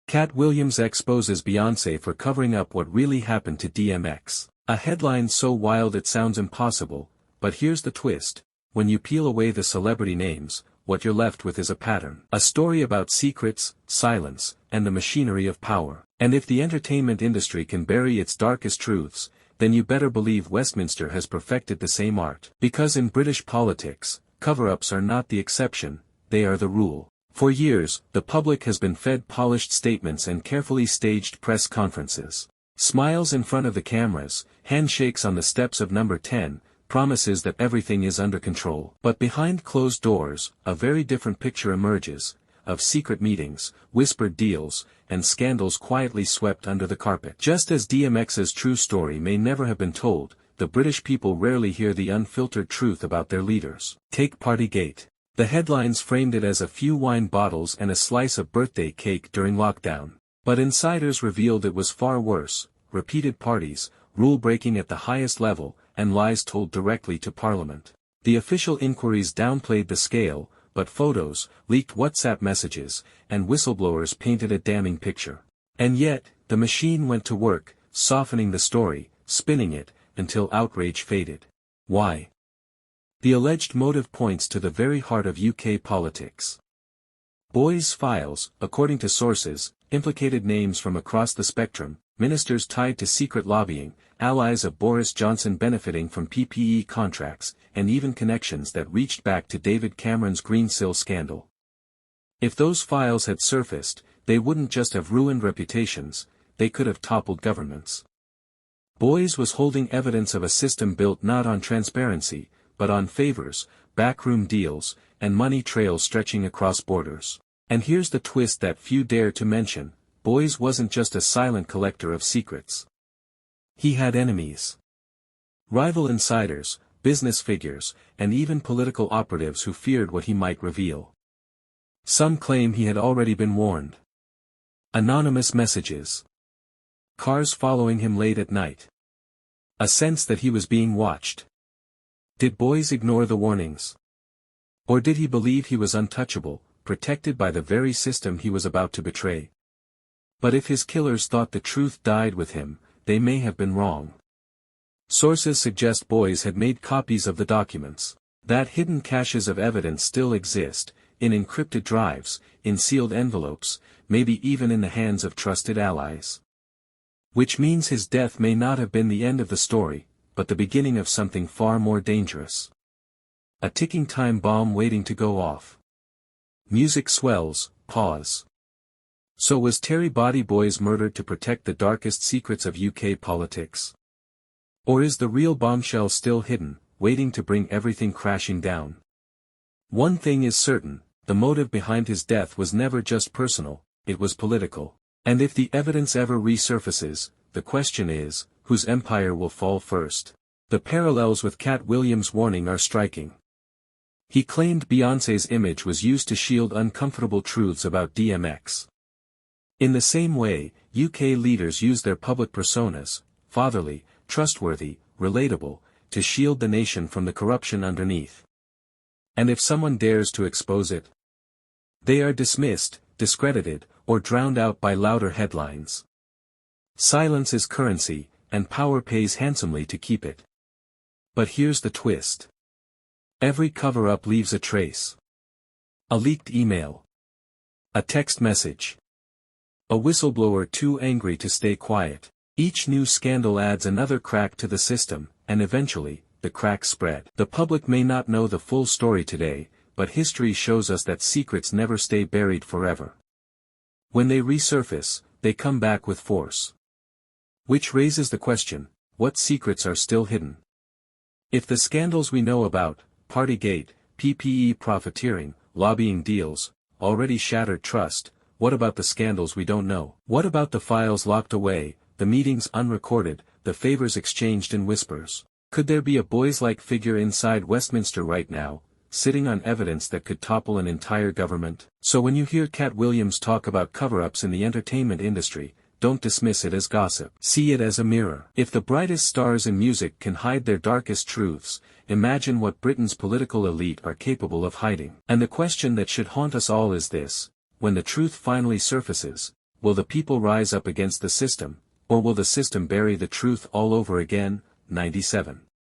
Katt Williams exposes Beyonce for covering up what really happened to DMX. A headline so wild it sounds impossible, but here's the twist. When you peel away the celebrity names, what you're left with is a pattern. A story about secrets, silence, and the machinery of power. And if the entertainment industry can bury its darkest truths, then you better believe Westminster has perfected the same art. Because in British politics, cover-ups are not the exception, they are the rule. For years, the public has been fed polished statements and carefully staged press conferences. Smiles in front of the cameras, handshakes on the steps of number 10, promises that everything is under control. But behind closed doors, a very different picture emerges, of secret meetings, whispered deals, and scandals quietly swept under the carpet. Just as DMX's true story may never have been told, the British people rarely hear the unfiltered truth about their leaders. Take Partygate. The headlines framed it as a few wine bottles and a slice of birthday cake during lockdown. But insiders revealed it was far worse: repeated parties, rule-breaking at the highest level, and lies told directly to Parliament. The official inquiries downplayed the scale, but photos, leaked WhatsApp messages, and whistleblowers painted a damning picture. And yet, the machine went to work, softening the story, spinning it, until outrage faded. Why? The alleged motive points to the very heart of UK politics. Boys' files, according to sources, implicated names from across the spectrum: ministers tied to secret lobbying, allies of Boris Johnson benefiting from PPE contracts, and even connections that reached back to David Cameron's Greensill scandal. If those files had surfaced, they wouldn't just have ruined reputations, they could have toppled governments. Boys was holding evidence of a system built not on transparency, but on favors, backroom deals, and money trails stretching across borders. And here's the twist that few dare to mention: Boys wasn't just a silent collector of secrets. He had enemies. Rival insiders, business figures, and even political operatives who feared what he might reveal. Some claim he had already been warned. Anonymous messages. Cars following him late at night. A sense that he was being watched. Did Boys ignore the warnings? Or did he believe he was untouchable, protected by the very system he was about to betray? But if his killers thought the truth died with him, they may have been wrong. Sources suggest Boys had made copies of the documents. That hidden caches of evidence still exist, in encrypted drives, in sealed envelopes, maybe even in the hands of trusted allies. Which means his death may not have been the end of the story, but the beginning of something far more dangerous. A ticking time bomb waiting to go off. Music swells, pause. So was Terry Body Boys murdered to protect the darkest secrets of UK politics? Or is the real bombshell still hidden, waiting to bring everything crashing down? One thing is certain: the motive behind his death was never just personal, it was political. And if the evidence ever resurfaces, the question is, whose empire will fall first? The parallels with Katt Williams' warning are striking. He claimed Beyoncé's image was used to shield uncomfortable truths about DMX. In the same way, UK leaders use their public personas, fatherly, trustworthy, relatable, to shield the nation from the corruption underneath. And if someone dares to expose it, they are dismissed, discredited, or drowned out by louder headlines. Silence is currency, and power pays handsomely to keep it. But here's the twist. Every cover-up leaves a trace. A leaked email. A text message. A whistleblower too angry to stay quiet. Each new scandal adds another crack to the system, and eventually, the cracks spread. The public may not know the full story today, but history shows us that secrets never stay buried forever. When they resurface, they come back with force. Which raises the question: what secrets are still hidden? If the scandals we know about, Partygate, PPE profiteering, lobbying deals, already shattered trust, what about the scandals we don't know? What about the files locked away, the meetings unrecorded, the favors exchanged in whispers? Could there be a Boys-like figure inside Westminster right now, sitting on evidence that could topple an entire government? So when you hear Katt Williams talk about cover-ups in the entertainment industry, don't dismiss it as gossip. See it as a mirror. If the brightest stars in music can hide their darkest truths, imagine what Britain's political elite are capable of hiding. And the question that should haunt us all is this: when the truth finally surfaces, Will the people rise up against the system, or will the system bury the truth all over again? 97.